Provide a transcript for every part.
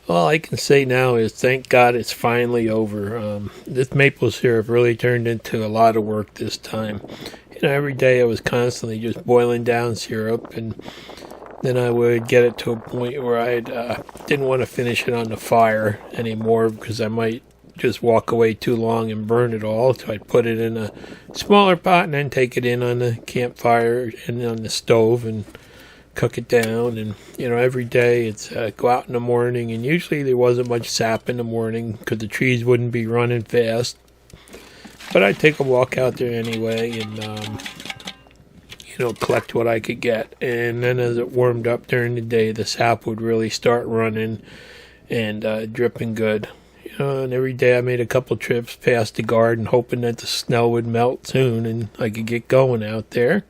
All I can say now is thank God it's finally over. This maple syrup really turned into a lot of work this time. Every day I was constantly just boiling down syrup, and then I would get it to a point where I didn't want to finish it on the fire anymore because I might just walk away too long and burn it all. So I'd put it in a smaller pot and then take it in on the campfire and on the stove and cook it down. And every day it's go out in the morning, and usually there wasn't much sap in the morning because the trees wouldn't be running fast, but I'd take a walk out there anyway and collect what I could get. And then as it warmed up during the day, the sap would really start running and dripping good. And every day I made a couple trips past the garden hoping that the snow would melt soon and I could get going out there.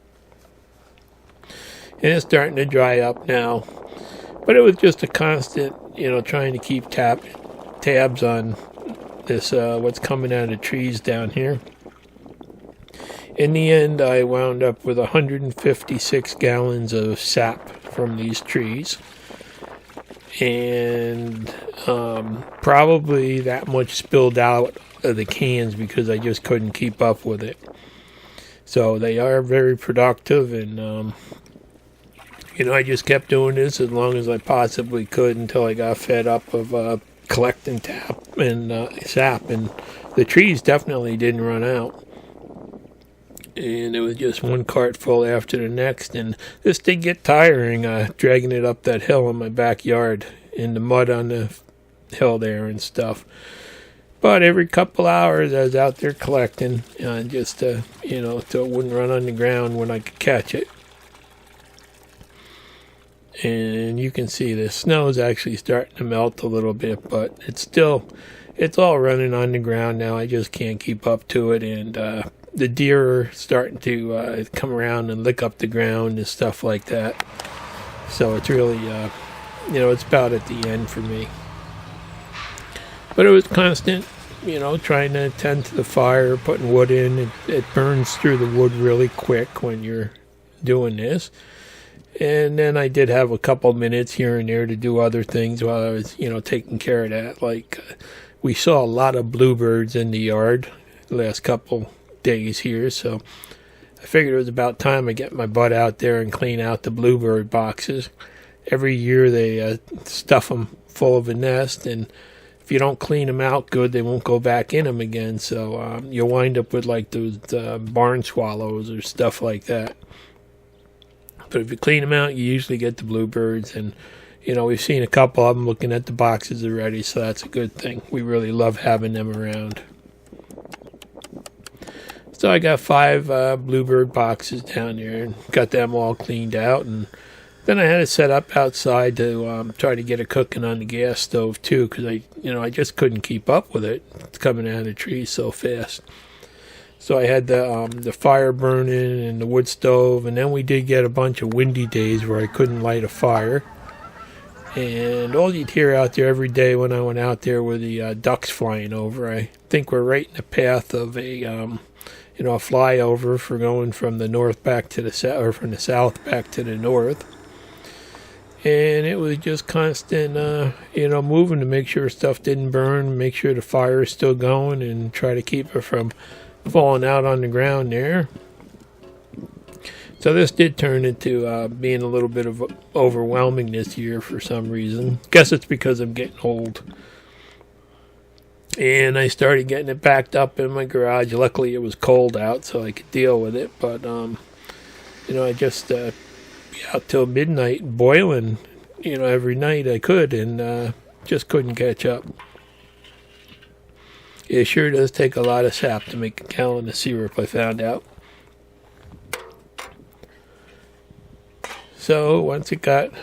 And it's starting to dry up now. But it was just a constant, trying to keep tabs on this, what's coming out of the trees down here. In the end, I wound up with 156 gallons of sap from these trees. And probably that much spilled out of the cans because I just couldn't keep up with it. So they are very productive, and I just kept doing this as long as I possibly could until I got fed up of collecting sap, and the trees definitely didn't run out. And it was just one cart full after the next, and this did get tiring, dragging it up that hill in my backyard in the mud on the hill there and stuff. But every couple hours I was out there collecting, just so it wouldn't run on the ground when I could catch it. And you can see the snow is actually starting to melt a little bit, but it's all running on the ground now. I just can't keep up to it, and the deer are starting to come around and lick up the ground and stuff like that. So it's really, it's about at the end for me. But it was constant, trying to tend to the fire, putting wood in. It burns through the wood really quick when you're doing this. And then I did have a couple minutes here and there to do other things while I was, taking care of that. Like, we saw a lot of bluebirds in the yard the last couple days here, so I figured it was about time I get my butt out there and clean out the bluebird boxes. Every year they stuff them full of a nest, and if you don't clean them out good, they won't go back in them again, so you'll wind up with like those barn swallows or stuff like that. But if you clean them out, you usually get the bluebirds, and we've seen a couple of them looking at the boxes already, so that's a good thing. We really love having them around. So I got 5 bluebird boxes down there and got them all cleaned out, and then I had it set up outside to try to get it cooking on the gas stove too, because I just couldn't keep up with it. It's coming out of the trees so fast. So I had the fire burning and the wood stove, and then we did get a bunch of windy days where I couldn't light a fire. And all you'd hear out there every day when I went out there were the ducks flying over. I think we're right in the path of a flyover for going from the north back to the south, or from the south back to the north. And it was just constant, moving to make sure stuff didn't burn, make sure the fire is still going, and try to keep it from falling out on the ground there. So this did turn into being a little bit of overwhelming this year for some reason. Guess it's because I'm getting old. And I started getting it backed up in my garage. Luckily it was cold out so I could deal with it. But, I just be out till midnight boiling, every night I could, and just couldn't catch up. It sure does take a lot of sap to make a gallon of syrup, I found out. So once it got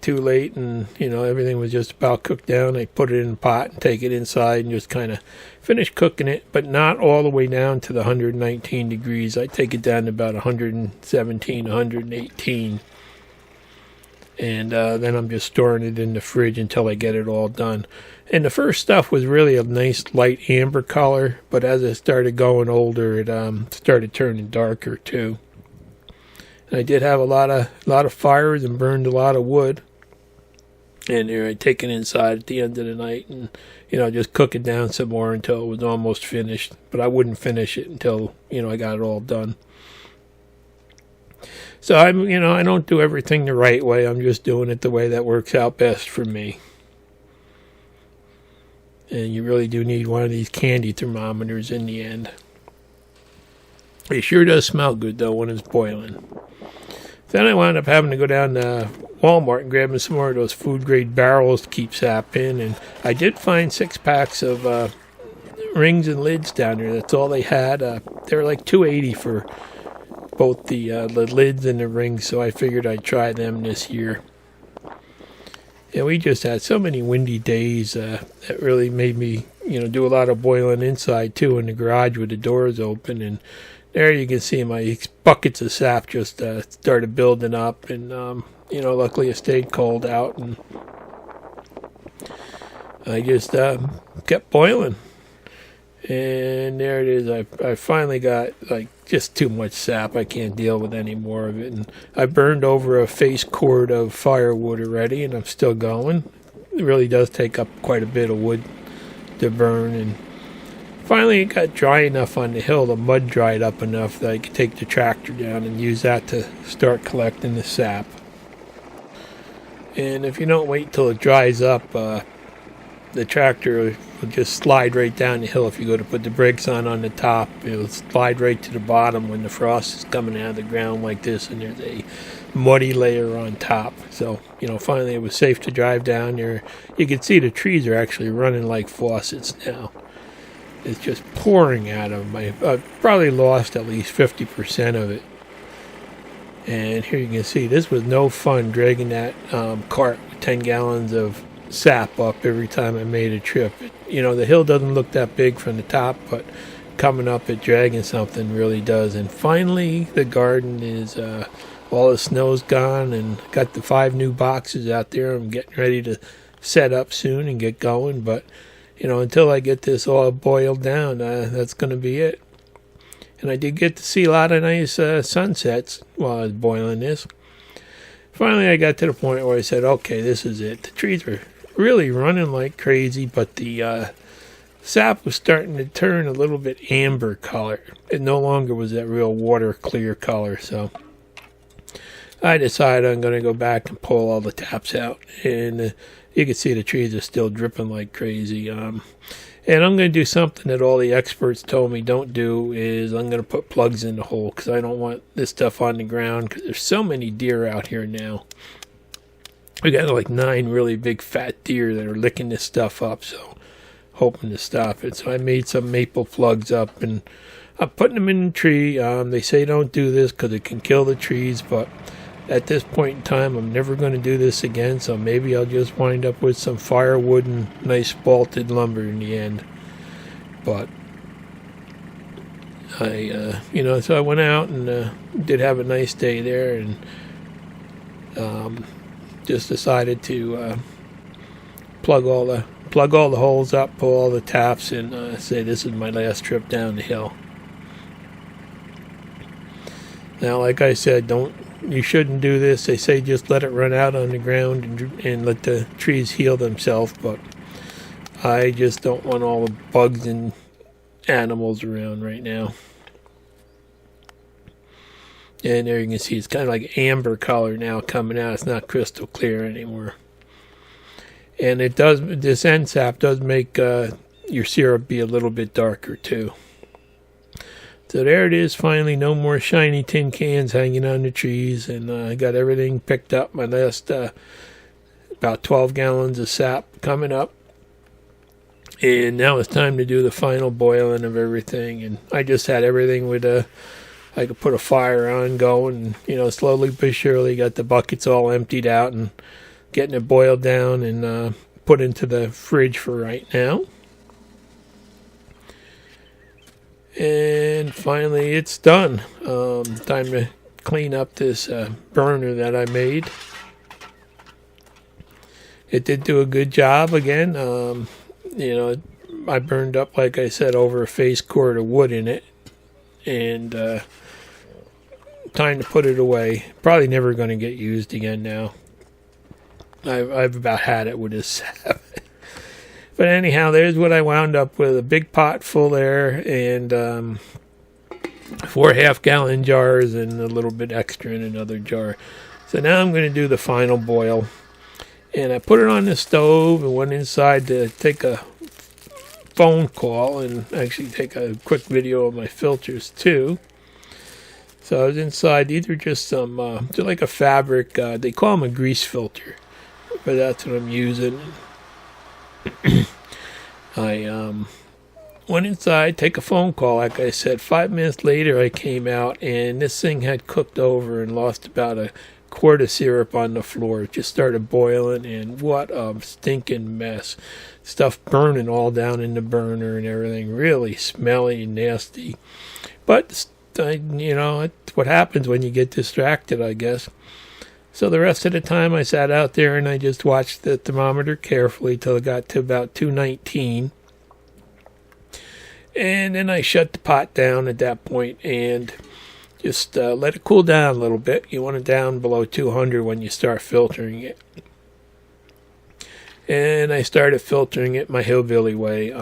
too late and, everything was just about cooked down, I put it in a pot and take it inside and just kind of finish cooking it, but not all the way down to the 119 degrees. I take it down to about 117, 118. And then I'm just storing it in the fridge until I get it all done. And the first stuff was really a nice light amber color, but as it started going older, it started turning darker too. And I did have a lot of fires and burned a lot of wood. And I take it inside at the end of the night and, just cook it down some more until it was almost finished. But I wouldn't finish it until, I got it all done. So I don't do everything the right way. I'm just doing it the way that works out best for me. And you really do need one of these candy thermometers in the end. It sure does smell good, though, when it's boiling. Then I wound up having to go down to Walmart and grabbing some more of those food-grade barrels to keep sap in. And I did find 6 packs of rings and lids down there. That's all they had. They were like $2.80 for both the lids and the rings, so I figured I'd try them this year. And we just had so many windy days that really made me, do a lot of boiling inside, too, in the garage with the doors open. And there you can see my buckets of sap just started building up. And, luckily it stayed cold out. And I just kept boiling. And there it is. I finally got, just too much sap. I can't deal with any more of it. And I burned over a face cord of firewood already, and I'm still going. It really does take up quite a bit of wood to burn. And finally, it got dry enough on the hill. The mud dried up enough that I could take the tractor down and use that to start collecting the sap. And if you don't wait till it dries up, the tractor will just slide right down the hill. If you go to put the brakes on the top, it'll slide right to the bottom when the frost is coming out of the ground like this, and there's a muddy layer on top. So, finally it was safe to drive down there. You can see the trees are actually running like faucets now. It's just pouring out of them. I've probably lost at least 50% of it. And here you can see, this was no fun dragging that cart with 10 gallons of sap up every time I made a trip. The hill doesn't look that big from the top, but coming up it dragging something really does. And finally the garden is all the snow's gone, and got the 5 new boxes out there. I'm getting ready to set up soon and get going, but until I get this all boiled down, that's going to be it. And I did get to see a lot of nice sunsets while I was boiling this. Finally I got to the point where I said, okay, this is it. The trees were really running like crazy, but the sap was starting to turn a little bit amber color. It no longer was that real water clear color, so I decided I'm going to go back and pull all the taps out. And you can see the trees are still dripping like crazy. And I'm going to do something that all the experts told me don't do, is I'm going to put plugs in the hole, because I don't want this stuff on the ground, because there's so many deer out here now. We got like 9 really big fat deer that are licking this stuff up, so hoping to stop it. So I made some maple plugs up, and I'm putting them in the tree. They say don't do this because it can kill the trees, but at this point in time, I'm never going to do this again, so maybe I'll just wind up with some firewood and nice bolted lumber in the end. But so I went out and did have a nice day there, and just decided to plug all the holes up, pull all the taps, and say this is my last trip down the hill. Now, like I said, you shouldn't do this. They say just let it run out on the ground and let the trees heal themselves, but I just don't want all the bugs and animals around right now. And there you can see it's kind of like amber color now coming out. It's not crystal clear anymore. And this end sap does make your syrup be a little bit darker too. So there it is, finally, no more shiny tin cans hanging on the trees, and I got everything picked up. My last about 12 gallons of sap coming up. And now it's time to do the final boiling of everything. And I just had everything with I could put a fire on going, and, slowly but surely got the buckets all emptied out and getting it boiled down and put into the fridge for right now. And finally it's done. Time to clean up this burner that I made. It did do a good job again. I burned up, like I said, over a face cord of wood in it. And time to put it away. Probably never going to get used again now. I've about had it with this 7. But anyhow, there's what I wound up with: a big pot full there, and 4 half-gallon jars, and a little bit extra in another jar. So now I'm going to do the final boil. And I put it on the stove and went inside to take a phone call and actually take a quick video of my filters too. So I was inside. These are just some, they're like a fabric, they call them a grease filter, but that's what I'm using. I went inside, take a phone call, like I said. 5 minutes later I came out, and this thing had cooked over and lost about a quart of syrup on the floor. It just started boiling, and what a stinking mess. Stuff burning all down in the burner and everything. Really smelly and nasty. But, you know, it's what happens when you get distracted, I guess. So the rest of the time I sat out there and I just watched the thermometer carefully till it got to about 219. And then I shut the pot down at that point and just let it cool down a little bit. You want it down below 200 when you start filtering it. And I started filtering it my hillbilly way.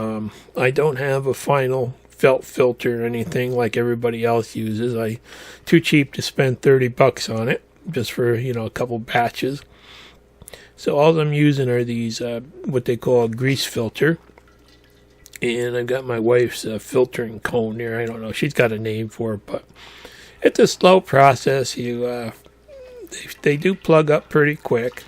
I don't have a final felt filter or anything like everybody else uses. Too cheap to spend $30 on it just for, you know, a couple batches. So all I'm using are these what they call a grease filter. And I've got my wife's filtering cone there. I don't know. She's got a name for it, but it's a slow process. They do plug up pretty quick.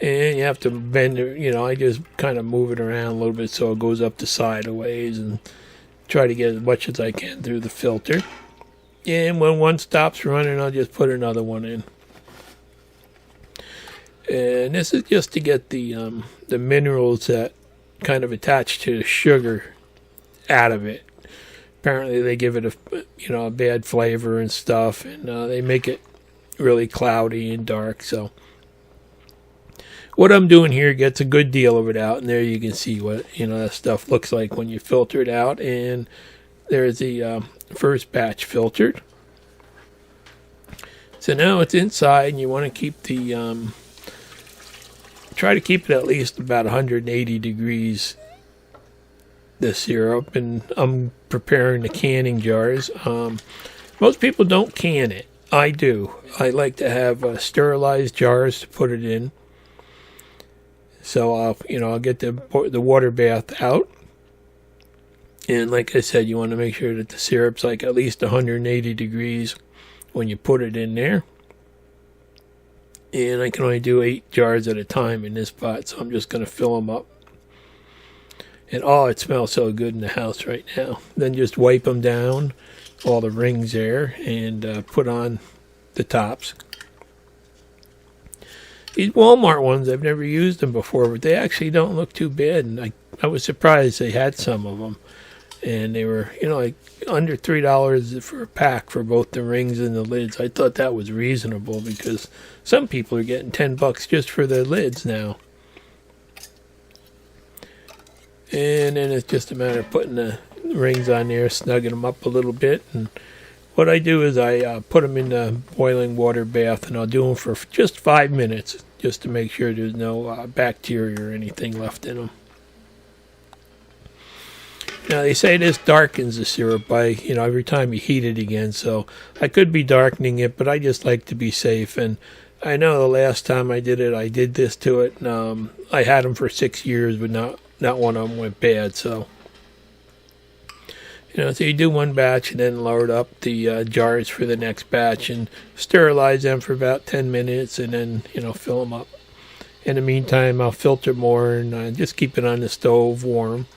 And you have to bend it. You know, I just kind of move it around a little bit so it goes up the sideways and try to get as much as I can through the filter. And when one stops running, I'll just put another one in. And this is just to get the minerals that kind of attached to the sugar out of it. Apparently they give it a bad flavor and stuff, and they make it really cloudy and dark. So what I'm doing here gets a good deal of it out, and there you can see what that stuff looks like when you filter it out. And there's the first batch filtered. So now it's inside, and you want to keep the try to keep it at least about 180 degrees, the syrup. And I'm preparing the canning jars. Most people don't can it. I do. I like to have sterilized jars to put it in. So I'll get the water bath out. And like I said, you want to make sure that the syrup's like at least 180 degrees when you put it in there. And I can only do 8 jars at a time in this pot, so I'm just going to fill them up. And it smells so good in the house right now. Then just wipe them down, all the rings there, and put on the tops. These Walmart ones, I've never used them before, but they actually don't look too bad. And I was surprised they had some of them. And they were, like under $3 for a pack for both the rings and the lids. I thought that was reasonable because some people are getting $10 just for the lids now. And then it's just a matter of putting the rings on there, snugging them up a little bit. And what I do is I put them in the boiling water bath, and I'll do them for just 5 minutes just to make sure there's no bacteria or anything left in them. Now, they say this darkens the syrup by, every time you heat it again. So I could be darkening it, but I just like to be safe. And I know the last time I did it, I did this to it. And, I had them for 6 years, but not one of them went bad. So, so you do one batch and then load up the jars for the next batch and sterilize them for about 10 minutes and then, fill them up. In the meantime, I'll filter more and just keep it on the stove warm.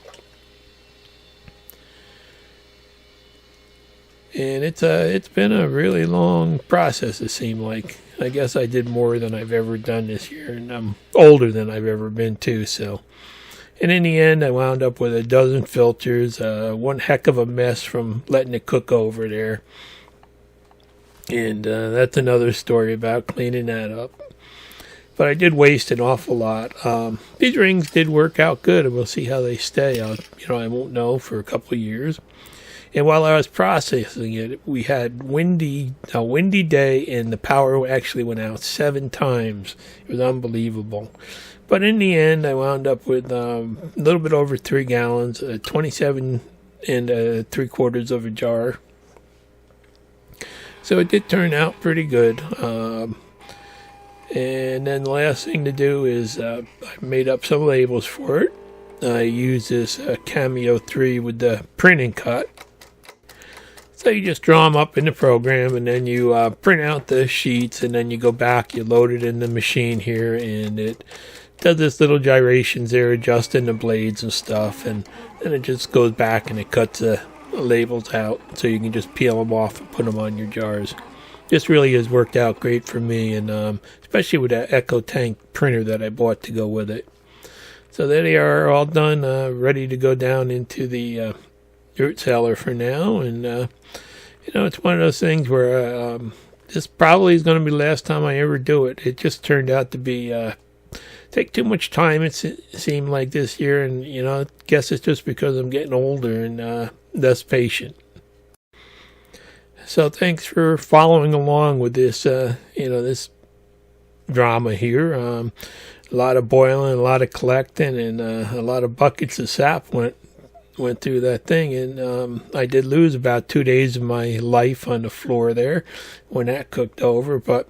And it's been a really long process, it seemed like. I guess I did more than I've ever done this year, and I'm older than I've ever been too. So, and in the end, I wound up with a dozen filters. One heck of a mess from letting it cook over there. And that's another story about cleaning that up. But I did waste an awful lot. These rings did work out good, and we'll see how they stay. I won't know for a couple of years. And while I was processing it, we had a windy day, and the power actually went out 7 times. It was unbelievable. But in the end, I wound up with a little bit over 3 gallons, 27 and 3/4 of a jar. So it did turn out pretty good. And then the last thing to do is I made up some labels for it. I use this Cameo 3 with the print and cut. So you just draw them up in the program, and then you print out the sheets, and then you go back, you load it in the machine here, and it does this little gyrations there, adjusting the blades and stuff, and then it just goes back and it cuts the labels out, so you can just peel them off and put them on your jars. This really has worked out great for me, and especially with that Echo Tank printer that I bought to go with it. So there they are, all done, ready to go down into the root cellar for now. And it's one of those things where this probably is going to be the last time I ever do it. It just turned out to be take too much time, it seemed like, this year, and I guess it's just because I'm getting older and less patient. So thanks for following along with this, this drama here. A lot of boiling, a lot of collecting, and a lot of buckets of sap went through that thing. And I did lose about 2 days of my life on the floor there when that cooked over. But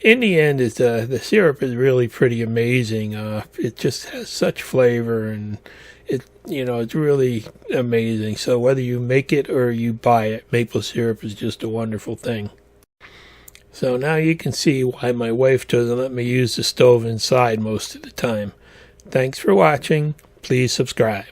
in the end, the syrup is really pretty amazing. It just has such flavor, and it's really amazing. So whether you make it or you buy it, maple syrup is just a wonderful thing. So now you can see why my wife doesn't let me use the stove inside most of the time. Thanks for watching. Please subscribe.